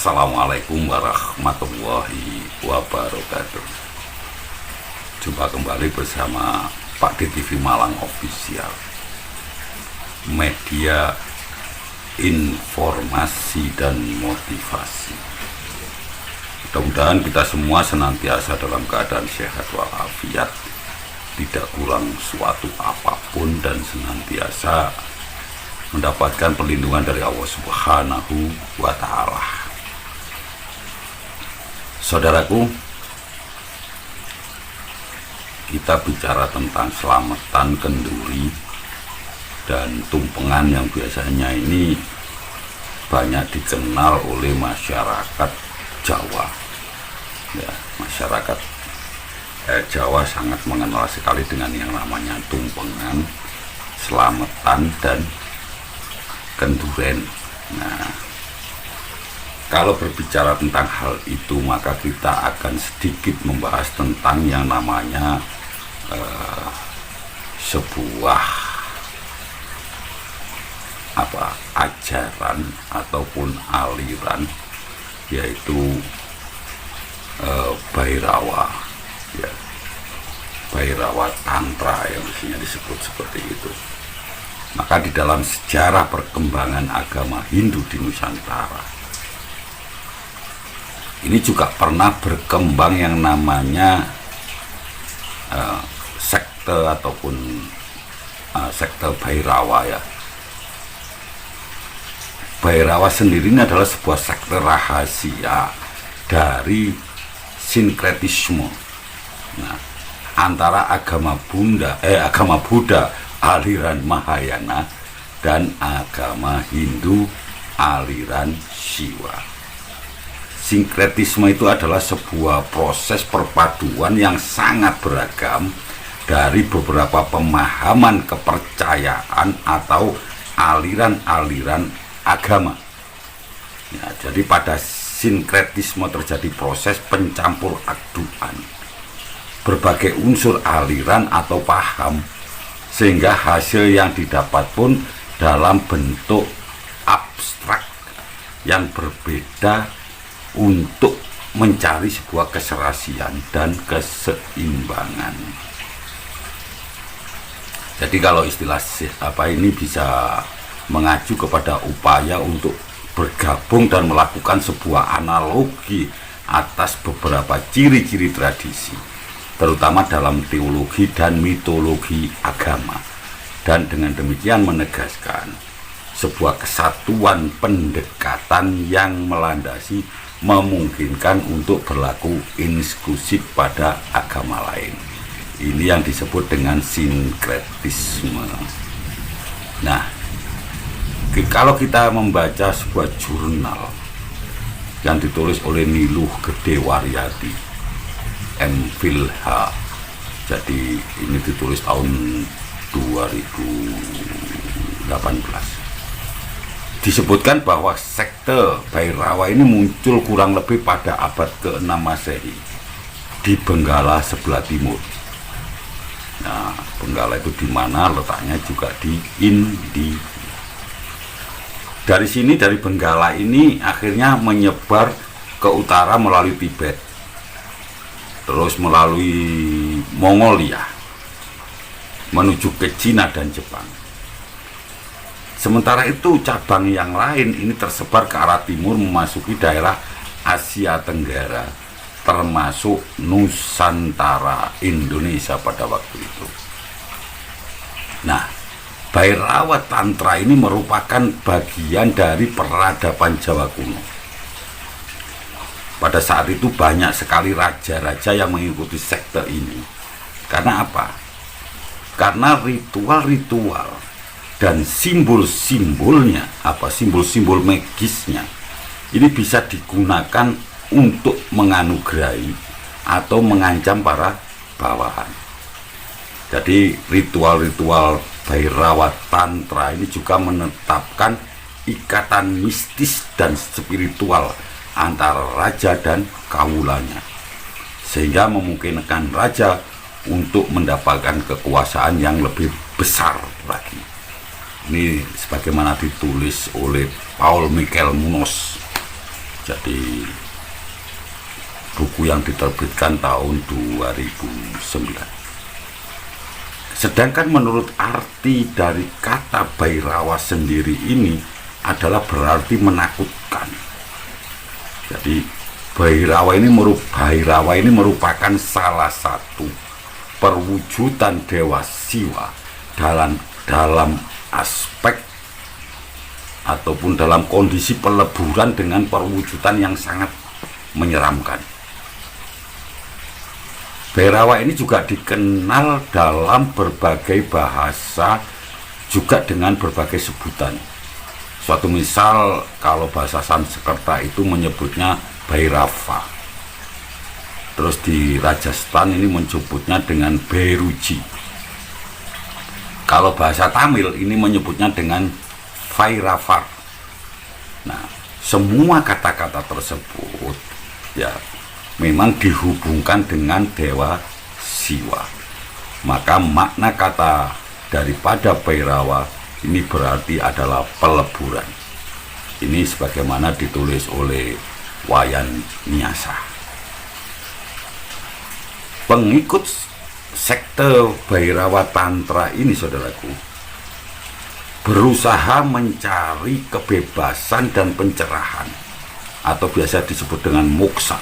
Assalamualaikum warahmatullahi wabarakatuh. Jumpa kembali bersama Pak di TV Malang Official, media informasi dan motivasi. Mudah-mudahan kita semua senantiasa dalam keadaan sehat walafiat, tidak kurang suatu apapun, dan senantiasa mendapatkan perlindungan dari Allah Subhanahu wa Ta'ala. Saudaraku, kita bicara tentang selamatan kenduri dan tumpengan yang biasanya ini banyak dikenal oleh masyarakat Jawa. Ya, masyarakat Jawa sangat mengenal sekali dengan yang namanya tumpengan, selamatan, dan kenduren. Nah, kalau berbicara tentang hal itu, maka kita akan sedikit membahas tentang yang namanya sebuah ajaran ataupun aliran, yaitu Bhairawa, ya, Bhairawa Tantra yang mestinya disebut seperti itu. Maka di dalam sejarah perkembangan agama Hindu di Nusantara ini juga pernah berkembang yang namanya sekte ataupun sekte Bhairawa, ya. Bhairawa sendiri ini adalah sebuah sekte rahasia dari sinkretisme, nah, antara agama Buddha aliran Mahayana dan agama Hindu aliran Siwa. Sinkretisme itu adalah sebuah proses perpaduan yang sangat beragam dari beberapa pemahaman kepercayaan atau aliran-aliran agama. Ya, jadi pada sinkretisme terjadi proses pencampur aduan berbagai unsur aliran atau paham, sehingga hasil yang didapat pun dalam bentuk abstrak yang berbeda untuk mencari sebuah keserasian dan keseimbangan. Jadi kalau istilah ini bisa mengacu kepada upaya untuk bergabung dan melakukan sebuah analogi atas beberapa ciri-ciri tradisi, terutama dalam teologi dan mitologi agama, dan dengan demikian menegaskan sebuah kesatuan pendekatan yang melandasi memungkinkan untuk berlaku inklusif pada agama lain. Ini yang disebut dengan sinkretisme. Nah, kalau kita membaca sebuah jurnal yang ditulis oleh Niluh Gedewaryadi MPhil H, jadi ini ditulis tahun 2018, disebutkan bahwa sekte Bhairawa ini muncul kurang lebih pada abad ke-6 Masehi di Benggala sebelah timur. Nah, Benggala itu di mana letaknya juga di India. Dari sini, dari Benggala ini akhirnya menyebar ke utara melalui Tibet, terus melalui Mongolia menuju ke Cina dan Jepang. Sementara itu cabang yang lain ini tersebar ke arah timur memasuki daerah Asia Tenggara, termasuk Nusantara Indonesia pada waktu itu. Nah, Bhairawa Tantra ini merupakan bagian dari peradaban Jawa kuno. Pada saat itu banyak sekali raja-raja yang mengikuti sekte ini. Karena apa? Karena ritual-ritual dan simbol-simbolnya, simbol-simbol magisnya, ini bisa digunakan untuk menganugerahi atau mengancam para bawahan. Jadi ritual-ritual Bhairawa Tantra ini juga menetapkan ikatan mistis dan spiritual antara raja dan kawulanya, sehingga memungkinkan raja untuk mendapatkan kekuasaan yang lebih besar lagi. Ini sebagaimana ditulis oleh Paul Michael Munoz Jadi buku yang diterbitkan tahun 2009. Sedangkan menurut arti dari kata Bhairawa sendiri ini adalah berarti menakutkan. Jadi Bhairawa ini merupakan salah satu perwujudan Dewa Siwa dalam aspek ataupun dalam kondisi peleburan dengan perwujudan yang sangat menyeramkan. Bhairawa ini juga dikenal dalam berbagai bahasa, juga dengan berbagai sebutan. Suatu misal, kalau bahasa Sanskerta itu menyebutnya Bhairava. Terus di Rajasthan ini menyebutnya dengan Bheruji. Kalau bahasa Tamil ini menyebutnya dengan Vairavar. Nah, semua kata-kata tersebut ya memang dihubungkan dengan Dewa Siwa. Maka makna kata daripada Bhairawa ini berarti adalah peleburan. Ini sebagaimana ditulis oleh Wayan Nyasa. Pengikut sekte Bhairawa Tantra ini, saudaraku, berusaha mencari kebebasan dan pencerahan, atau biasa disebut dengan moksa,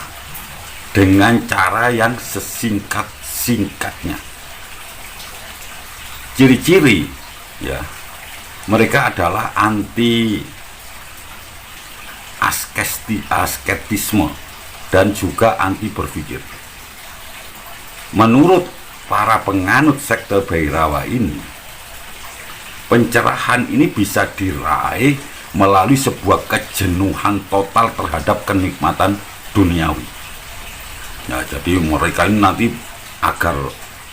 dengan cara yang sesingkat-singkatnya. Ciri-ciri ya, mereka adalah anti asketisme dan juga anti berpikir. Menurut para penganut sekte Bhairawa ini, pencerahan ini bisa diraih melalui sebuah kejenuhan total terhadap kenikmatan duniawi. Nah, jadi mereka ini nanti agar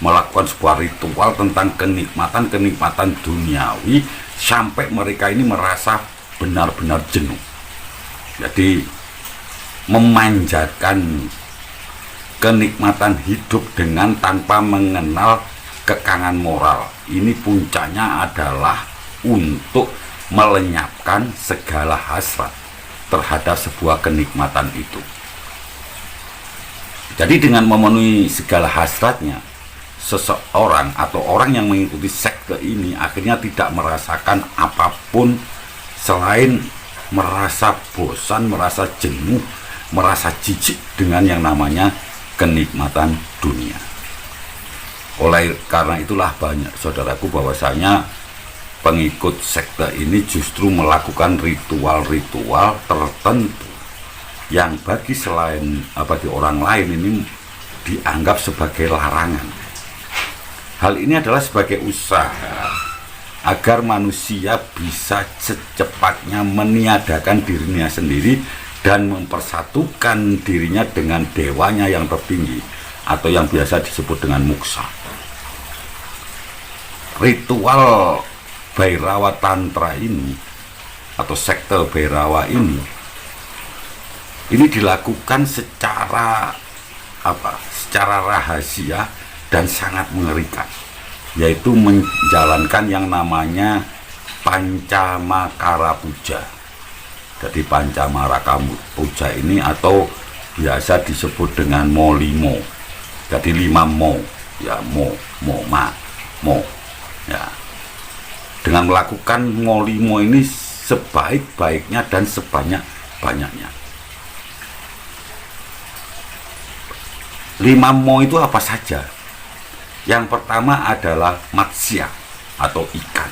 melakukan sebuah ritual tentang kenikmatan duniawi sampai mereka ini merasa benar-benar jenuh. Jadi memanjakan kenikmatan hidup dengan tanpa mengenal kekangan moral. Ini puncaknya adalah untuk melenyapkan segala hasrat terhadap sebuah kenikmatan itu. Jadi dengan memenuhi segala hasratnya, seseorang atau orang yang mengikuti sekte ini akhirnya tidak merasakan apapun selain merasa bosan, merasa jenuh, merasa jijik dengan yang namanya kenikmatan dunia. Oleh karena itulah banyak saudaraku bahwasanya pengikut sekte ini justru melakukan ritual-ritual tertentu yang bagi orang lain ini dianggap sebagai larangan. Hal ini adalah sebagai usaha agar manusia bisa secepatnya meniadakan dirinya sendiri dan mempersatukan dirinya dengan dewanya yang tertinggi atau yang biasa disebut dengan moksa. Ritual Bhairawa Tantra ini atau sekte Bhairawa ini dilakukan secara rahasia dan sangat mengerikan, yaitu menjalankan yang namanya Pancamakara Puja. Jadi Pancamakara Puja ini atau biasa disebut dengan Mo-limo. Jadi 5 mo, ya mo ya. Dengan melakukan Mo-limo ini sebaik-baiknya dan sebanyak-banyaknya. 5 mo itu apa saja? Yang pertama adalah matsya atau ikan.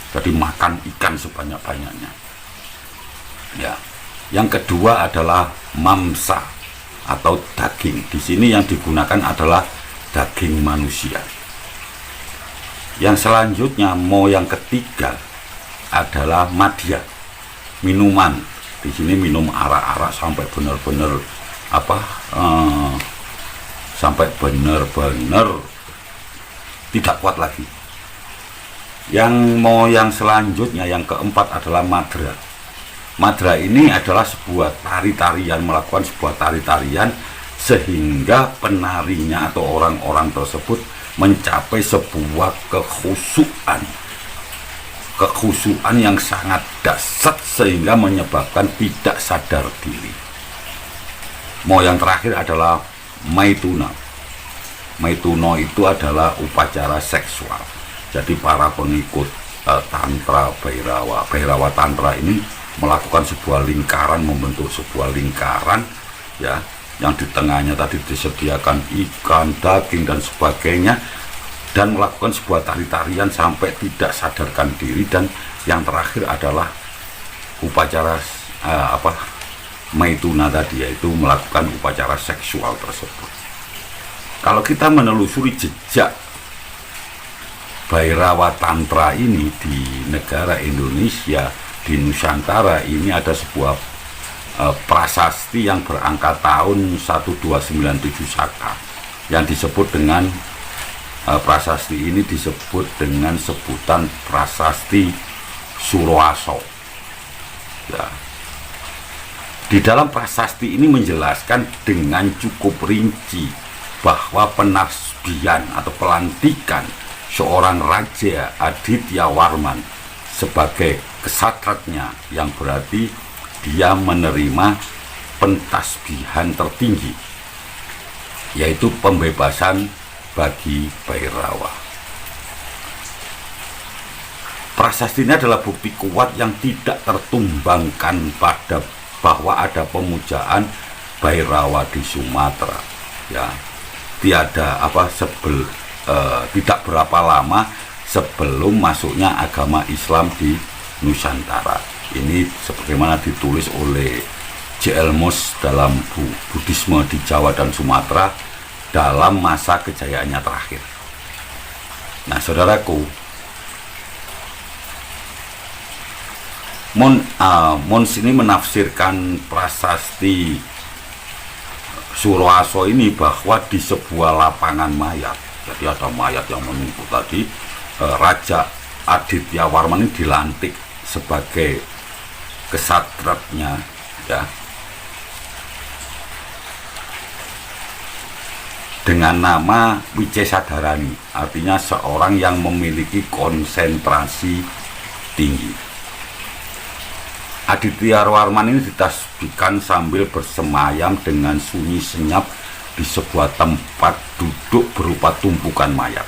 Jadi makan ikan sebanyak-banyaknya. Ya. Yang kedua adalah mamsa atau daging. Di sini yang digunakan adalah daging manusia. Yang selanjutnya mo yang ketiga adalah madya, minuman. Di sini minum arak-arak sampai benar-benar sampai benar-benar tidak kuat lagi. Yang mau yang selanjutnya yang keempat adalah madra. Madra ini adalah sebuah tari-tarian, melakukan sebuah tari-tarian sehingga penarinya atau orang-orang tersebut mencapai sebuah kekhusyuan. kekhusyuan yang sangat dahsyat sehingga menyebabkan tidak sadar diri. Mau yang terakhir adalah maituna. Maituno itu adalah upacara seksual. Jadi para pengikut tantra Bhairawa tantra ini melakukan sebuah lingkaran, membentuk sebuah lingkaran ya, yang di tengahnya tadi disediakan ikan, daging dan sebagainya, dan melakukan sebuah tari-tarian sampai tidak sadarkan diri. Dan yang terakhir adalah upacara maituna tadi, yaitu melakukan upacara seksual tersebut. Kalau kita menelusuri jejak Bhairawa Tantra ini di negara Indonesia, di Nusantara ini ada sebuah prasasti yang berangka tahun 1297 Saka yang disebut dengan prasasti ini disebut dengan sebutan prasasti Suroaso ya. Di dalam prasasti ini menjelaskan dengan cukup rinci bahwa penasbihan atau pelantikan seorang Raja Aditya Warman sebagai kesatratnya, yang berarti dia menerima pentasbihan tertinggi, yaitu pembebasan bagi Bhairawa. Prasasti ini adalah bukti kuat yang tidak tertumbangkan pada bahwa ada pemujaan Bhairawa di Sumatera ya. Tidak berapa lama sebelum masuknya agama Islam di Nusantara. Ini sebagaimana ditulis oleh J.L. Mus dalam Buddhisme di Jawa dan Sumatera dalam masa kejayaannya terakhir. Nah, saudaraku, Mons ini menafsirkan prasasti Suroaso ini bahwa di sebuah lapangan mayat, jadi ada mayat yang menumpuk tadi, Raja Aditya Warman ini dilantik sebagai kesatratnya ya, dengan nama Wicesadarani, artinya seorang yang memiliki konsentrasi tinggi. Aditya Warman ini ditasbihkan sambil bersemayam dengan sunyi senyap di sebuah tempat duduk berupa tumpukan mayat.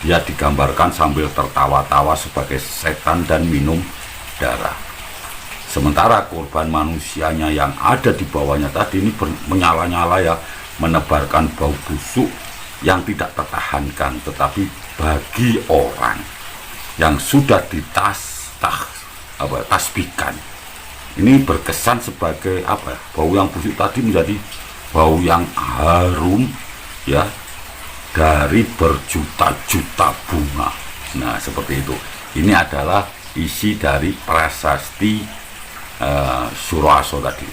Dia digambarkan sambil tertawa-tawa sebagai setan dan minum darah. Sementara korban manusianya yang ada di bawahnya tadi ini menyala-nyala ya, menebarkan bau busuk yang tidak tertahankan. Tetapi bagi orang yang sudah tasbihkan, ini berkesan sebagai bau yang busuk tadi menjadi bau yang harum ya, dari berjuta-juta bunga. Nah, seperti itu. Ini adalah isi dari prasasti Suroaso tadi.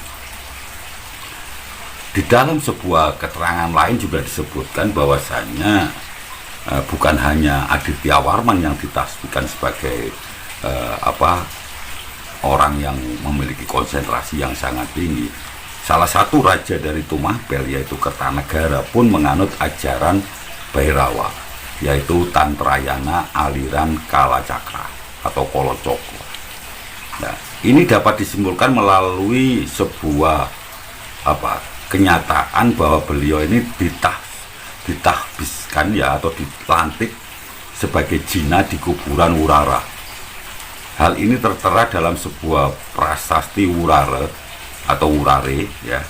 Di dalam sebuah keterangan lain juga disebutkan bahwasanya bukan hanya Aditya Warman yang ditasbihkan sebagai orang yang memiliki konsentrasi yang sangat tinggi. Salah satu raja dari Tumapel, yaitu Kertanegara, pun menganut ajaran Bhairawa, yaitu Tantrayana aliran Kalacakra atau Kolocokro. Nah, ini dapat disimpulkan melalui sebuah kenyataan bahwa beliau ini ditahbiskan ya, atau dilantik sebagai jina di kuburan Wurara. Hal ini tertera dalam sebuah prasasti Wurare atau Wurare ya,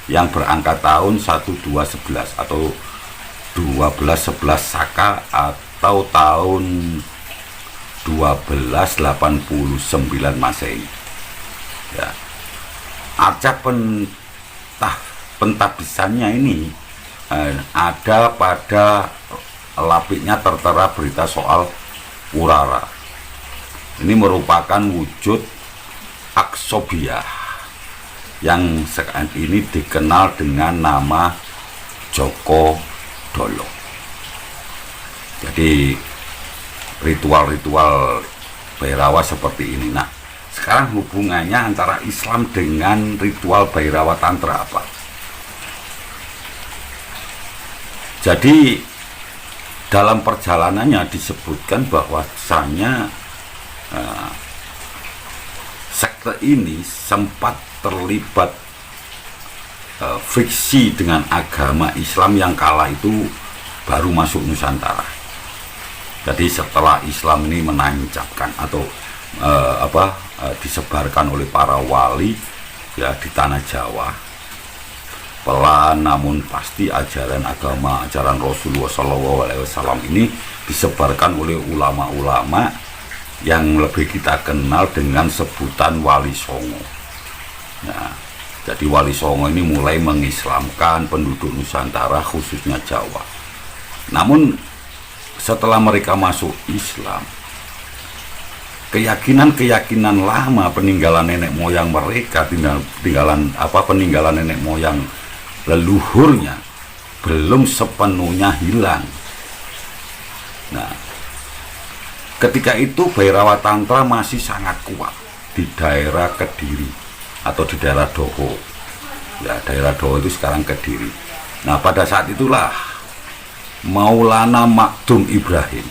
yang berangka tahun 1211 atau 1211 Saka atau tahun 1289 Masehi. Ya. Acak pentahbisannya ini ada pada lapiknya tertera berita soal Wurara. Ini merupakan wujud Aksobia yang sekarang ini dikenal dengan nama Joko Dolo. Jadi ritual-ritual Bhairawa seperti ini. Nah, sekarang hubungannya antara Islam dengan ritual Bhairawa Tantra apa? Jadi dalam perjalanannya disebutkan bahwasanya Nah, sekte ini sempat terlibat friksi dengan agama Islam yang kala itu baru masuk Nusantara. Jadi setelah Islam ini menancapkan atau disebarkan oleh para wali ya di tanah Jawa, pelan namun pasti ajaran agama, ajaran Rasulullah SAW ini disebarkan oleh ulama-ulama yang lebih kita kenal dengan sebutan Wali Songo. Nah, jadi Wali Songo ini mulai mengislamkan penduduk Nusantara khususnya Jawa. Namun setelah mereka masuk Islam, keyakinan-keyakinan lama peninggalan nenek moyang mereka, peninggalan nenek moyang leluhurnya belum sepenuhnya hilang. Nah, ketika itu Bhairawa Tantra masih sangat kuat di daerah Kediri atau di daerah Doho. Ya, daerah Doho itu sekarang Kediri. Nah, pada saat itulah Maulana Makdum Ibrahim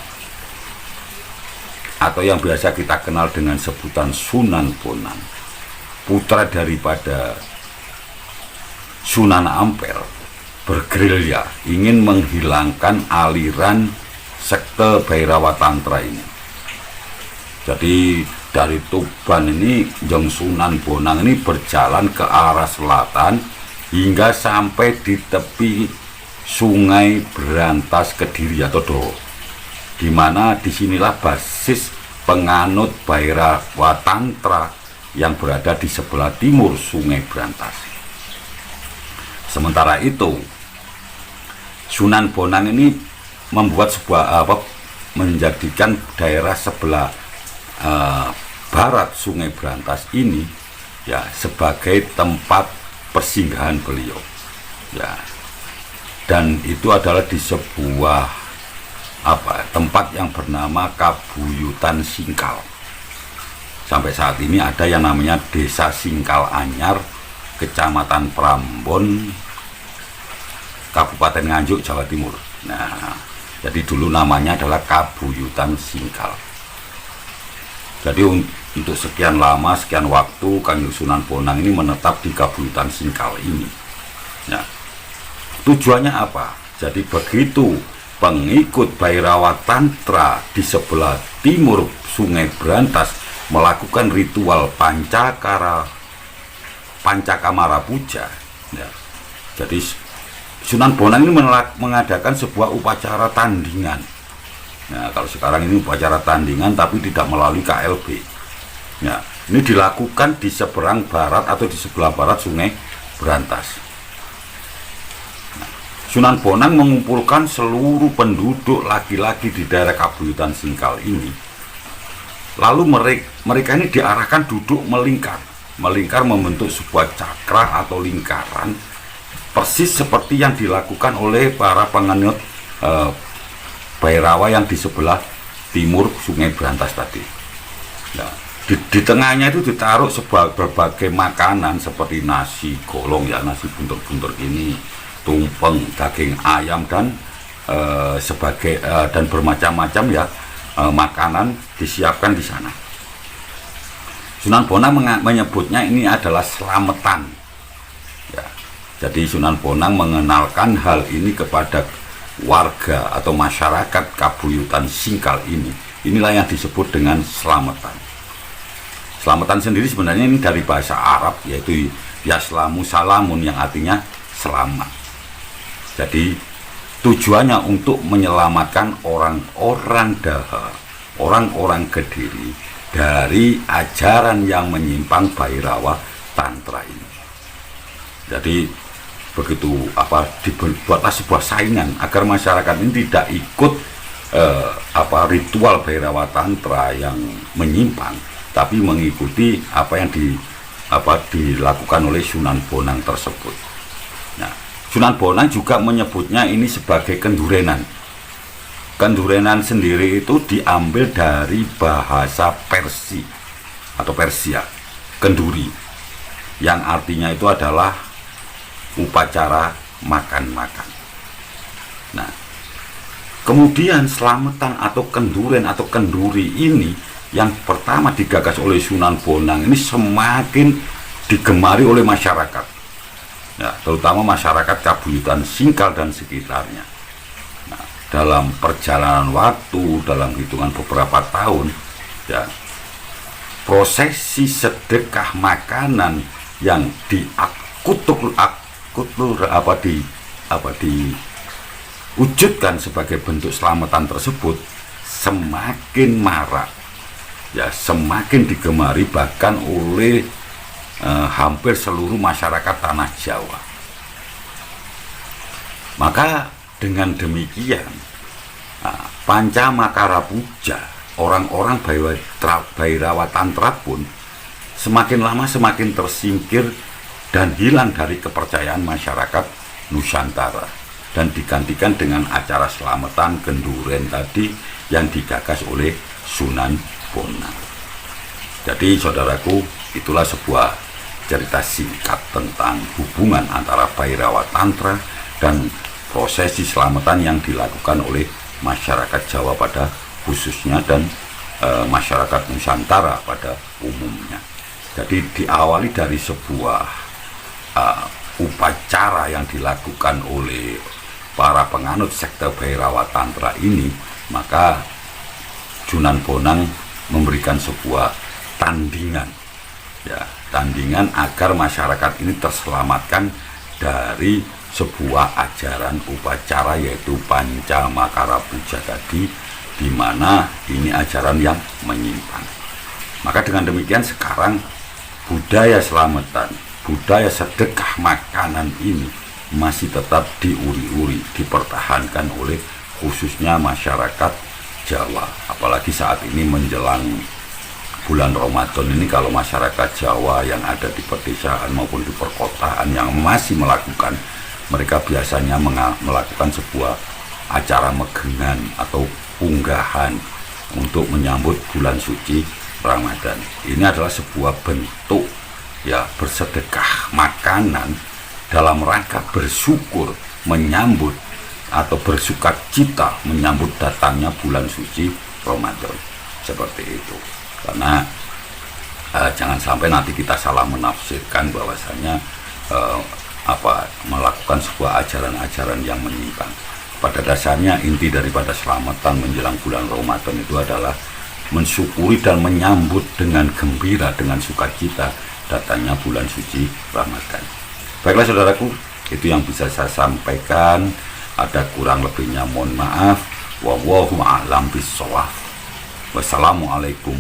atau yang biasa kita kenal dengan sebutan Sunan Bonang, putra daripada Sunan Ampel, bergerilya ingin menghilangkan aliran sekte Bhairawa Tantra ini. Jadi dari Tuban ini Jeng Sunan Bonang ini berjalan ke arah selatan hingga sampai di tepi Sungai Berantas Kediri atau Doho, di mana disinilah basis penganut Bhairawa Tantra yang berada di sebelah timur Sungai Berantas. Sementara itu Sunan Bonang ini membuat menjadikan daerah sebelah barat Sungai Berantas ini ya sebagai tempat persinggahan beliau ya, dan itu adalah di sebuah tempat yang bernama Kabuyutan Singkal. Sampai saat ini ada yang namanya Desa Singkal Anyar, Kecamatan Prambon, Kabupaten Nganjuk, Jawa Timur. Nah, jadi dulu namanya adalah Kabuyutan Singkal. Jadi untuk sekian lama, sekian waktu Kanjeng Sunan Bonang ini menetap di Kabuyutan Singkal ini. Nah, tujuannya apa? Jadi begitu pengikut Bhairawa Tantra di sebelah timur Sungai Berantas melakukan ritual Pancakamara Puja ya. Jadi Sunan Bonang ini mengadakan sebuah upacara tandingan. Nah, kalau sekarang ini upacara tandingan tapi tidak melalui KLB ya, ini dilakukan di seberang barat atau di sebelah barat Sungai Berantas. Sunan Bonang mengumpulkan seluruh penduduk laki-laki di daerah Kabuyutan Singkal ini. Lalu mereka ini diarahkan duduk melingkar membentuk sebuah cakra atau lingkaran, persis seperti yang dilakukan oleh para penganut Bhairawa yang di sebelah timur Sungai Berantas tadi. Nah, di tengahnya itu ditaruh berbagai makanan seperti nasi golong ya, nasi buntur-buntur ini, tumpeng, daging ayam dan dan bermacam-macam ya makanan disiapkan di sana. Sunan Bonang menyebutnya ini adalah selamatan. Ya, jadi Sunan Bonang mengenalkan hal ini kepada warga atau masyarakat Kabuyutan Singkal ini. Inilah yang disebut dengan selamatan. Selamatan sendiri sebenarnya ini dari bahasa Arab, yaitu yaslamu salamun yang artinya selamat. Jadi tujuannya untuk menyelamatkan orang-orang Daha, orang-orang Kediri dari ajaran yang menyimpang Bhairawa Tantra ini. Jadi begitu dibuatlah sebuah saingan agar masyarakat ini tidak ikut ritual Bhairawa Tantra yang menyimpang, tapi mengikuti apa yang dilakukan oleh Sunan Bonang tersebut. Nah, Sunan Bonang juga menyebutnya ini sebagai kendurenan. Kendurenan sendiri itu diambil dari bahasa Persia atau Persia, kenduri, yang artinya itu adalah upacara makan-makan. Nah, kemudian selamatan atau kenduren atau kenduri ini yang pertama digagas oleh Sunan Bonang ini semakin digemari oleh masyarakat, ya, terutama masyarakat Kabuyutan Singkal dan sekitarnya. Nah, dalam perjalanan waktu, dalam hitungan beberapa tahun, ya, prosesi sedekah makanan yang diwujudkan sebagai bentuk selamatan tersebut semakin marak, ya, semakin digemari bahkan oleh hampir seluruh masyarakat tanah Jawa. Maka dengan demikian Pancamakara Puja, orang-orang Bhairawa Tantra pun semakin lama semakin tersingkir dan hilang dari kepercayaan masyarakat Nusantara, dan digantikan dengan acara selamatan Genduren tadi yang digagas oleh Sunan Bonang. Jadi saudaraku, itulah sebuah cerita singkat tentang hubungan antara Bhairawa Tantra dan prosesi selamatan yang dilakukan oleh masyarakat Jawa pada khususnya dan masyarakat Nusantara pada umumnya. Jadi diawali dari sebuah upacara yang dilakukan oleh para penganut sekte Bhairawa Tantra ini, maka Sunan Bonang memberikan sebuah tandingan, ya, tandingan agar masyarakat ini terselamatkan dari sebuah ajaran upacara yaitu Pancamakara Puja tadi, di mana ini ajaran yang menyimpang. Maka dengan demikian sekarang budaya selamatan, budaya sedekah makanan ini masih tetap diuri-uri, dipertahankan oleh khususnya masyarakat Jawa. Apalagi saat ini menjelang bulan Ramadan ini, kalau masyarakat Jawa yang ada di pedesaan maupun di perkotaan yang masih melakukan, mereka biasanya melakukan sebuah acara megengan atau unggahan untuk menyambut bulan suci Ramadan. Ini adalah sebuah bentuk, ya, bersedekah makanan dalam rangka bersyukur menyambut atau bersukacita menyambut datangnya bulan suci Ramadan, seperti itu. Karena jangan sampai nanti kita salah menafsirkan bahwasanya melakukan sebuah ajaran-ajaran yang menyimpang. Pada dasarnya inti daripada selamatan menjelang bulan Ramadan itu adalah mensyukuri dan menyambut dengan gembira, dengan sukacita datangnya bulan suci Ramadan. Baiklah saudaraku, itu yang bisa saya sampaikan. Ada kurang lebihnya mohon maaf. Wallahu a'lam bishawab. Wassalamualaikum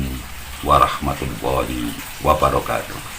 warahmatullahi wabarakatuh.